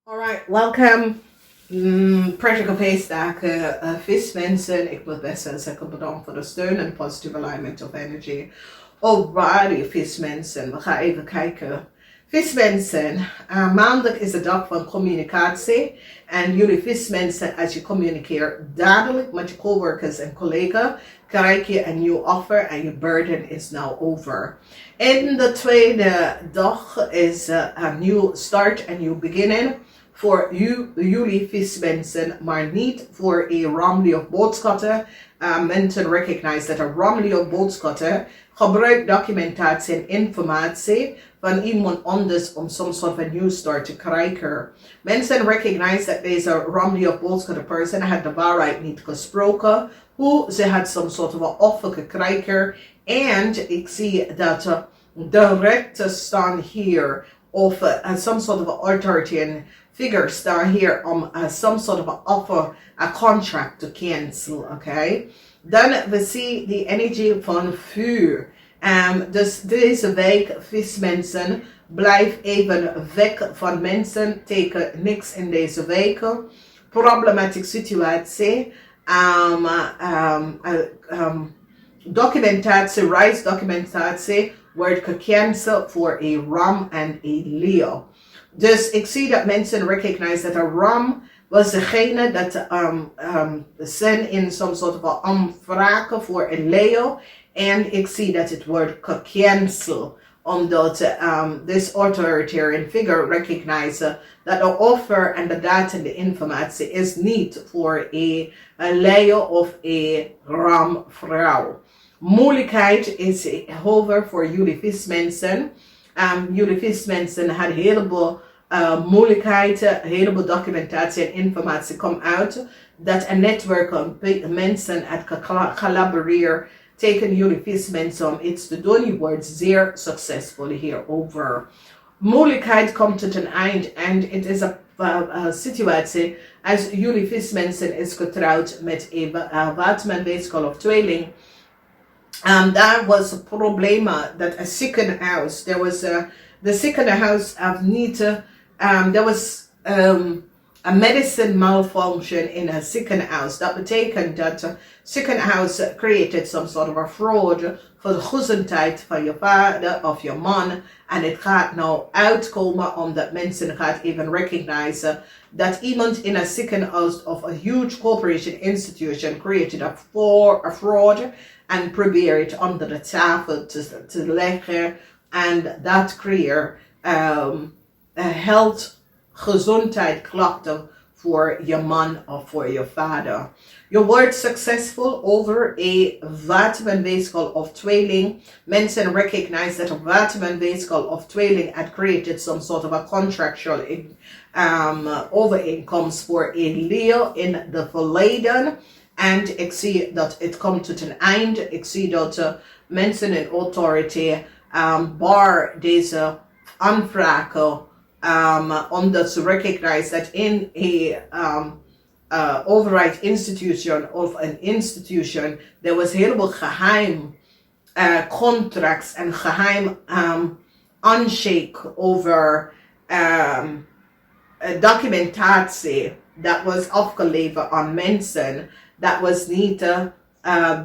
Alright, welcome. Prettige feestdagen, vismensen. Ik wil best wel zeggen bedankt voor de steun en positive alignment of energy. Alrighty, vismensen. We gaan even kijken. Vismensen, maandag is de dag van communicatie. En jullie vismensen, als je communiceert dadelijk met je coworkers en collega's, krijg je een nieuw offer en je burden is now over. In de tweede dag is een nieuw start, een nieuw beginning. Voor jullie vismensen, maar niet voor een ramli of boodschappen. Mensen recognize dat een ramli of boodschappen gebruikt documentatie en informatie van iemand anders om soms soort van nieuw start te krijgen. Mensen recognize dat deze ramli of boodschappen person had de waarheid niet gesproken. Hoe ze had some sort of een offer gekregen. En ik zie dat de rechten staan hier. Of some sort of authority figure staan hier om some sort of offer, a contract to cancel, okay? Dan we zien de energie van vuur. Dus deze week, vismensen, blijf even weg van mensen, teken niks in deze week. Problematische situatie, documentatie, reisdocumentatie wordt gecanceld voor een Ram en een Leo. Dus ik zie dat mensen recognize dat een Ram was degene dat zijn in some sort of aanvragen voor een Leo. En ik zie dat het wordt gecanceld. Omdat this authoritarian figure recognize dat de offer en de data en de informatie is niet voor een Leo of een Ram vrouw. Moeilijkheid is over voor jullie vismensen. Jullie vismensen hadden een heleboel moeilijkheden, een heleboel documentatie en informatie komt uit. Dat een netwerk van mensen het collaboreren tegen jullie vismensen om iets te doen. Je wordt zeer succesvol hierover. Moeilijkheid komt tot een eind en het is een situatie als jullie vismensen is getrouwd met een waterman, weeskal of tweeling. Daar was een probleem dat een ziekenhuis, the ziekenhuis of niet, there was a medicine malfunction in a ziekenhuis. Dat betekent dat het ziekenhuis created some sort of a fraud voor de gezondheid van je vader of je man. En het gaat nou uitkomen omdat mensen gaan even recognize dat iemand in een ziekenhuis of a huge corporation institution created a fraud en probeer het onder de tafel te leggen. En dat creëert health, gezondheid klachten voor je man of voor je vader. Je wordt succesvol over een waterman-weeskal of tweeling. Mensen recognize dat een waterman-weeskal of tweeling had created some sort of a contractual overeenkomst voor een Leo in de verleden. En ik zie dat het komt tot een einde. Ik zie dat mensen in authority bar deze aanvragen omdat ze recognize dat in een overheid institution of een institution there was helemaal geheim contracts en geheim handshake over documentatie dat was afgeleverd aan mensen. Dat was niet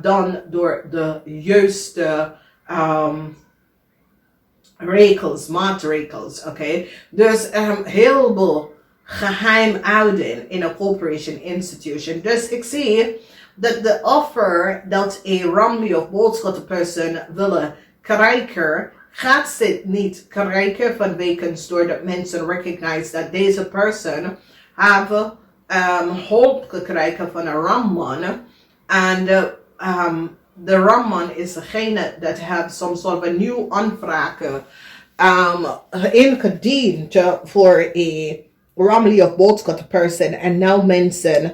done door de juiste maatregels, oké? Dus heel veel geheimhouding in een corporation institution. Dus ik zie dat de offer dat een ramli of boodschappenpersoon willen krijgen, gaat ze niet krijgen vanwege doordat mensen recognize dat deze persoon hebben hulp gekregen van een ramman. En de ramman is degene dat heeft some sort of een nieuw aanvraag ingediend voor een ramli of boodschappenpersoon. En nou mensen,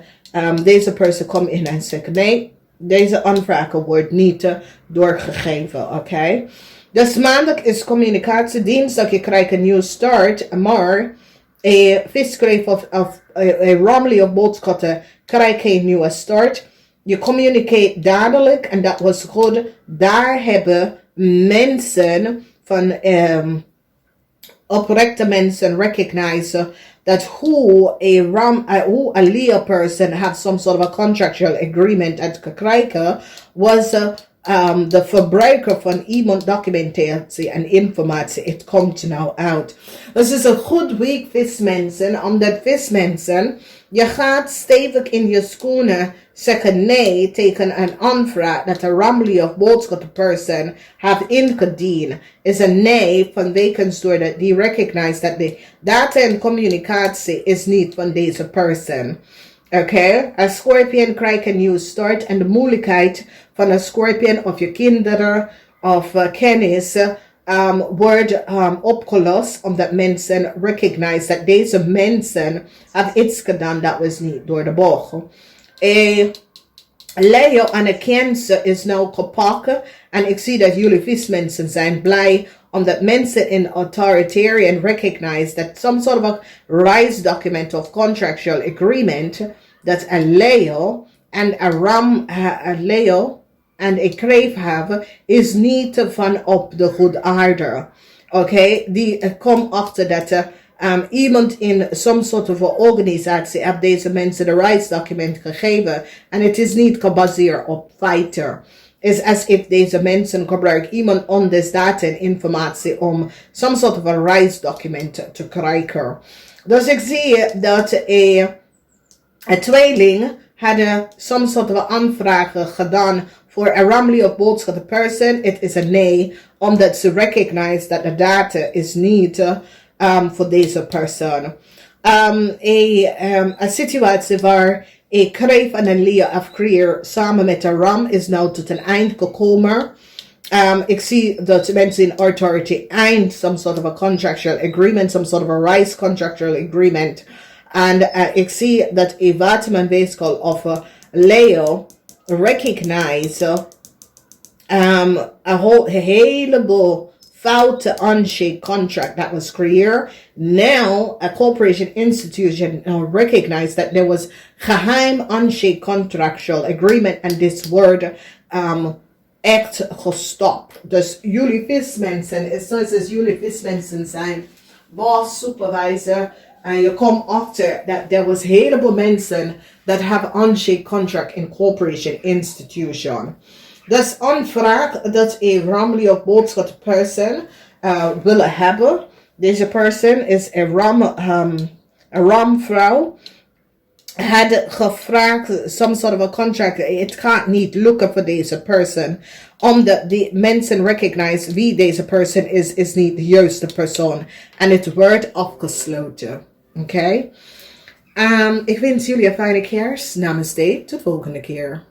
deze persoon komt in en zegt nee, deze aanvraag wordt niet doorgegeven, oké? Dus maandag is communicatie, dinsdag je krijgt een nieuw start, maar een visschrijf of een ramli of boodschappen krijgt een nieuwe start. Je communiceert dadelijk en dat was goed. Daar hebben mensen van oprechte mensen recognize that who a Leo person have some sort of a contractual agreement at Kakrijke was de verbruiker van iemand documentatie en informatie. Het komt nou uit. Dus het is een goed week, vismensen. Omdat vismensen, je gaat stevig in je schoenen zeggen nee tegen een aanvraag dat een rammelie of boodschapperson heeft ingediend. Is een nee vanwege doordat die recognize dat de data en communicatie is niet van deze persoon. Oké, een Scorpion krijgt een nieuw start en de moeilijkheid van een Scorpion of je kinderen of kennis wordt opgelost omdat mensen recognize dat deze mensen hebben iets gedaan dat was niet door de bocht. Leo aan de Cancer is nou gepakt en ik zie dat jullie vismensen zijn blij omdat mensen in authoritarian recognize that some sort of a rise document of contractual agreement that a Leo and a Leo and a Kreef hebben is niet van op de goede aarde. Oké, die komt achter dat iemand in some sort of organisatie heeft deze mensen een rise document gegeven en het is niet gebaseerd op feiten. Is as if deze mensen gebruiken iemand anders data en informatie om some sort of a rise document te krijgen. Dus ik zie dat een tweeling hadden some sort of aanvragen gedaan voor een rammelie of boodschap person. Het is een nee, omdat ze recognize dat de data is niet voor deze persoon. Een situatie waar een Kreef en een Leo afcreëer samen met een ram is nou tot een eind gekomen. Ik zie dat mensen in authority eind some sort of a contractual agreement, some sort of a rise contractual agreement. En ik zie dat een waterman weeskal of Leo recognize een heleboel foute handshake contract that was created. Now, a corporation institution recognized that there was geheim handshake contractual agreement and this word echt gestopt. Dus jullie vismensen, is zoals jullie vismensen zijn, boss, supervisor, en je komt achter dat there was heleboel mensen that have handshake contract in corporation institution. Dus aanvraag dat een rammelie of boodschap person willen hebben. Deze person is een ramvrouw. Had gevraagd some sort of a contract. Het gaat niet lukken voor deze person. Omdat die mensen recognize wie deze person is niet de juiste persoon. En het wordt afgesloten. Oké? Ik wens jullie een fijne kerst. Namaste. Tot de volgende keer.